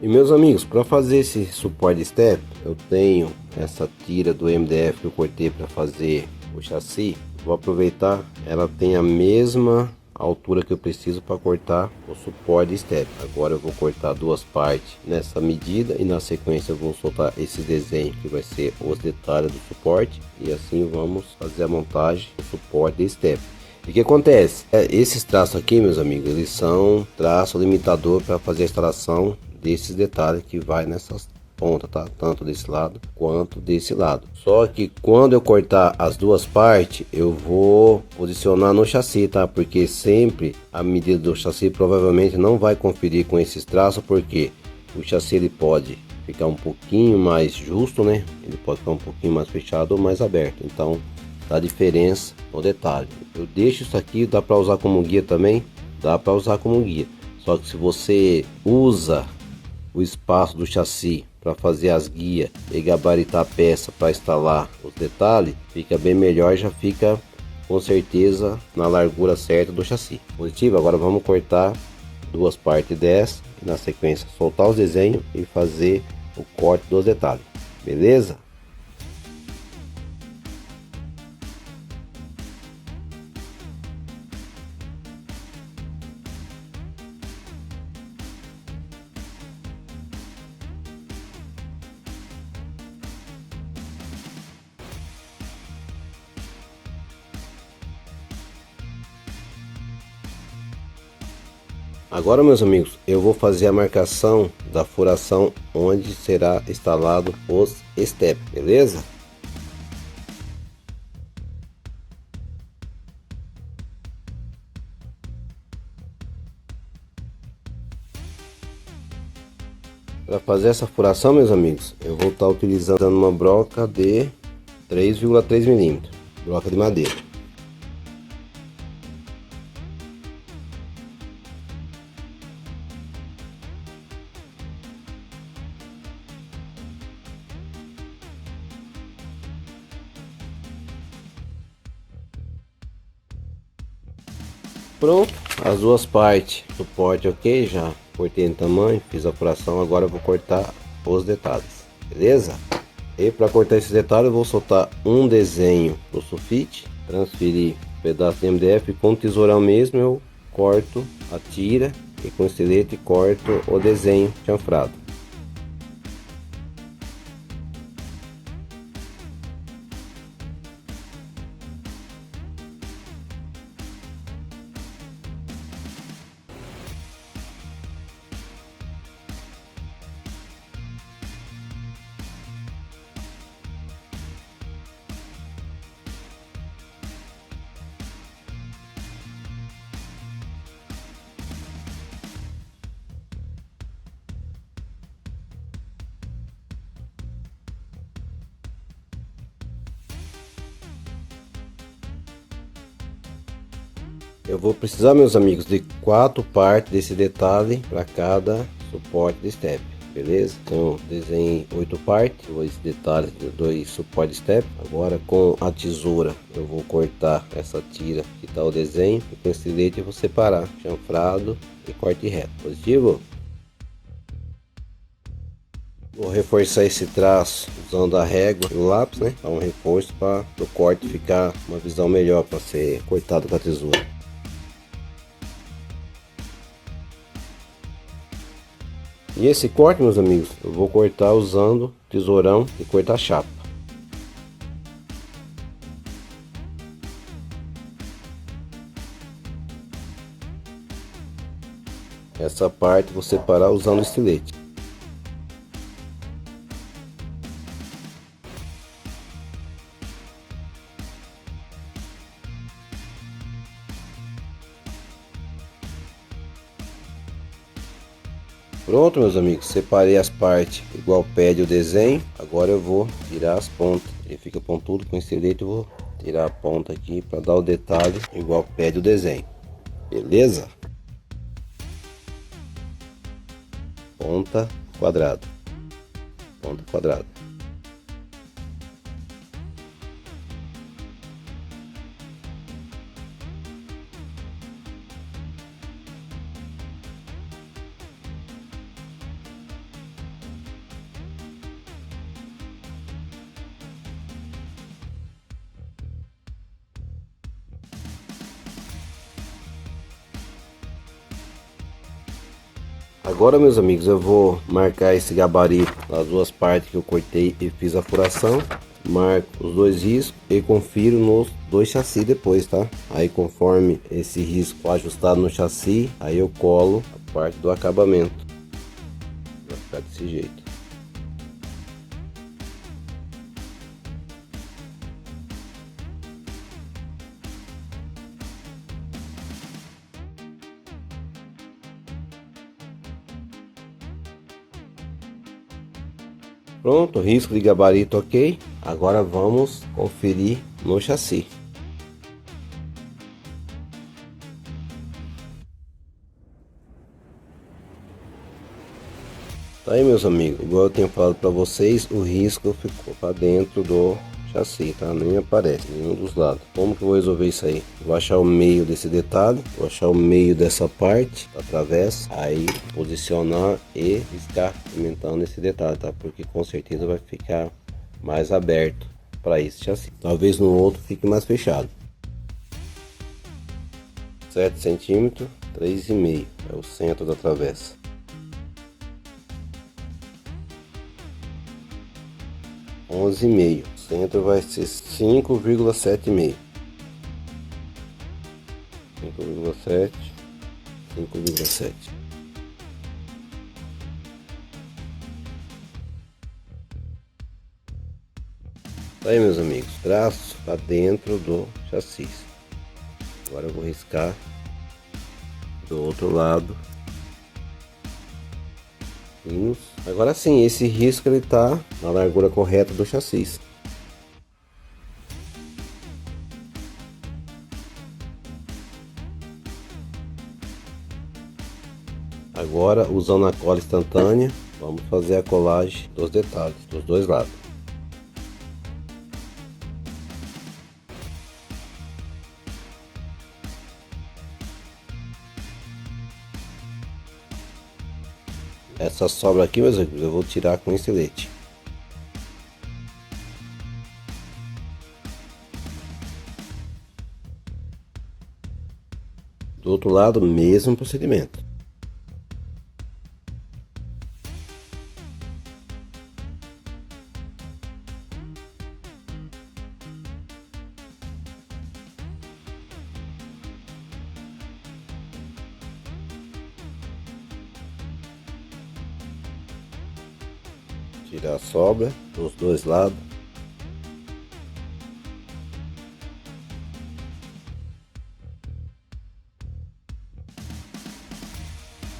E meus amigos, para fazer esse suporte step, eu tenho essa tira do MDF que eu cortei para fazer o chassi. Vou aproveitar, ela tem a mesma altura que eu preciso para cortar o suporte step. Agora eu vou cortar duas partes nessa medida e na sequência eu vou soltar esse desenho que vai ser os detalhes do suporte, e assim vamos fazer a montagem do suporte de step. E o que acontece? Esses traços aqui, meus amigos, eles são traço limitador para fazer a instalação desses detalhes que vai nessas pontas, tá? Tanto desse lado quanto desse lado. Só que quando eu cortar as duas partes, eu vou posicionar no chassi, tá? Porque sempre a medida do chassi provavelmente não vai conferir com esses traços, porque o chassi ele pode ficar um pouquinho mais justo, né? Ele pode ficar um pouquinho mais fechado ou mais aberto. Então dá diferença no detalhe. Eu deixo isso aqui, dá para usar como guia também, dá para usar como guia. Só que se você usa o espaço do chassi para fazer as guias e gabaritar a peça para instalar os detalhes, fica bem melhor, já fica com certeza na largura certa do chassi. Positivo. Agora vamos cortar duas partes dessa e na sequência soltar os desenhos e fazer o corte dos detalhes, beleza? Agora, meus amigos, eu vou fazer a marcação da furação onde será instalado os step, beleza? Para fazer essa furação, meus amigos, eu vou estar utilizando uma broca de 3,3 milímetros, broca de madeira. Pronto, as duas partes, suporte ok, já cortei em tamanho, fiz a furação, agora eu vou cortar os detalhes, beleza? E para cortar esses detalhes eu vou soltar um desenho do sulfite, transferir um pedaço de MDF com tesourão mesmo, eu corto a tira e com estilete corto o desenho chanfrado. Eu vou precisar, meus amigos, de 4 partes desse detalhe para cada suporte de step, beleza? Então desenhei 8 partes, 2 detalhes de 2 suportes step. Agora com a tesoura eu vou cortar essa tira que está o desenho, e com esse estilete eu vou separar chanfrado e corte reto. Positivo? Vou reforçar esse traço usando a régua e o lápis, né? Dar um reforço para o corte ficar uma visão melhor para ser cortado com a tesoura. E esse corte, meus amigos, eu vou cortar usando tesourão e cortar chapa. Essa parte vou separar usando estilete. Pronto, meus amigos, separei as partes igual pede o desenho. Agora eu vou tirar as pontas, ele fica pontudo com estilete, eu vou tirar a ponta aqui para dar o detalhe igual pede o desenho, beleza? Ponta quadrada, ponta quadrada. Agora, meus amigos, eu vou marcar esse gabarito nas duas partes que eu cortei e fiz a furação. Marco os dois riscos e confiro nos dois chassis depois, tá? Aí conforme esse risco ajustado no chassi, aí eu colo a parte do acabamento. Vai ficar desse jeito. Pronto, risco de gabarito ok. Agora vamos conferir no chassi. Tá aí, meus amigos, igual eu tenho falado para vocês, o risco ficou para dentro do chassi, tá? Nem aparece nenhum dos lados. Como que eu vou resolver isso aí? Vou achar o meio desse detalhe, vou achar o meio dessa parte da travessa, aí posicionar e riscar pimentão nesse detalhe, tá? Porque com certeza vai ficar mais aberto para esse chassi. Talvez no outro fique mais fechado. 7 centímetros, 3,5 é o centro da travessa. 11,5, o centro vai ser 5,75. 5,7, 5,7. Tá aí, meus amigos, traço para dentro do chassi. Agora eu vou riscar do outro lado. Agora sim, esse risco ele tá na largura correta do chassi. Agora, usando a cola instantânea, vamos fazer a colagem dos detalhes dos dois lados. Essa sobra aqui, meus amigos, eu vou tirar com estilete. Do outro lado, mesmo procedimento. Tirar a sobra dos dois lados.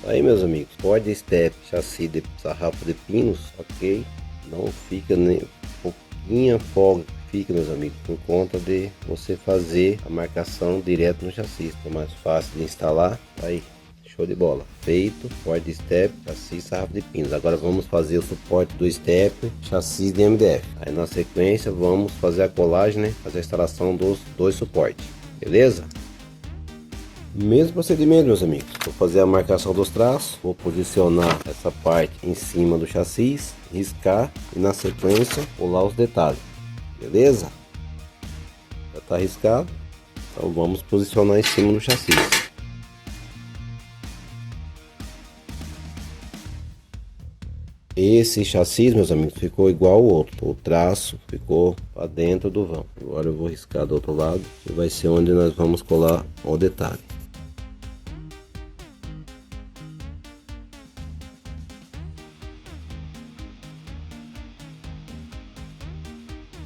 Aí, meus amigos, Ford Step, chassi de sarrafo de pinos, ok? Não fica nem pouquinha folga, fica, meus amigos, por conta de você fazer a marcação direto no chassi, é mais fácil de instalar. Aí, show de bola, feito. Ford Step, chassi sarrafo de pinos. Agora vamos fazer o suporte do Step, chassi de MDF. Aí na sequência vamos fazer a colagem, né? Fazer a instalação dos dois suportes, beleza? Mesmo procedimento, meus amigos. Vou fazer a marcação dos traços, vou posicionar essa parte em cima do chassi, riscar e na sequência colar os detalhes, beleza? Já está riscado, então vamos posicionar em cima do chassi. Esse chassi, meus amigos, ficou igual ao outro. O traço ficou para dentro do vão. Agora eu vou riscar do outro lado e vai ser onde nós vamos colar o detalhe.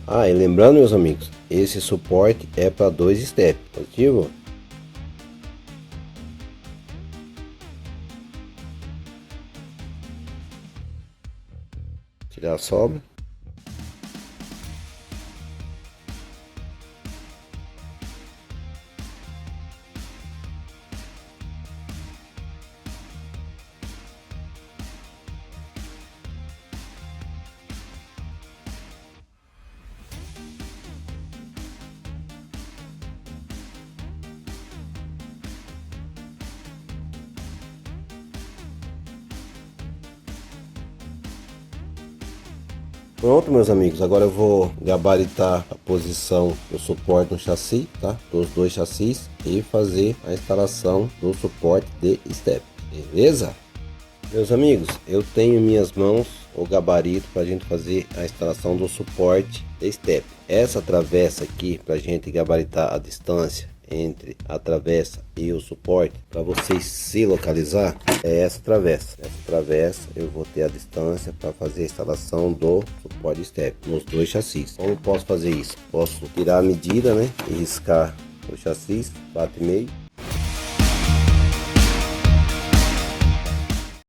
Ah, e lembrando, meus amigos, esse suporte é para 2 steps, positivo? Tirar a sobra. Pronto, meus amigos, agora eu vou gabaritar a posição do suporte no chassi, tá? Dos dois chassis e fazer a instalação do suporte de step, beleza? Meus amigos, eu tenho em minhas mãos o gabarito para a gente fazer a instalação do suporte de step. Essa travessa aqui, para a gente gabaritar a distância entre a travessa e o suporte, para vocês se localizar, é essa travessa. Essa travessa eu vou ter a distância para fazer a instalação do suporte step nos dois chassis. Como posso fazer isso? Posso tirar a medida, né, e riscar o chassi 4,5,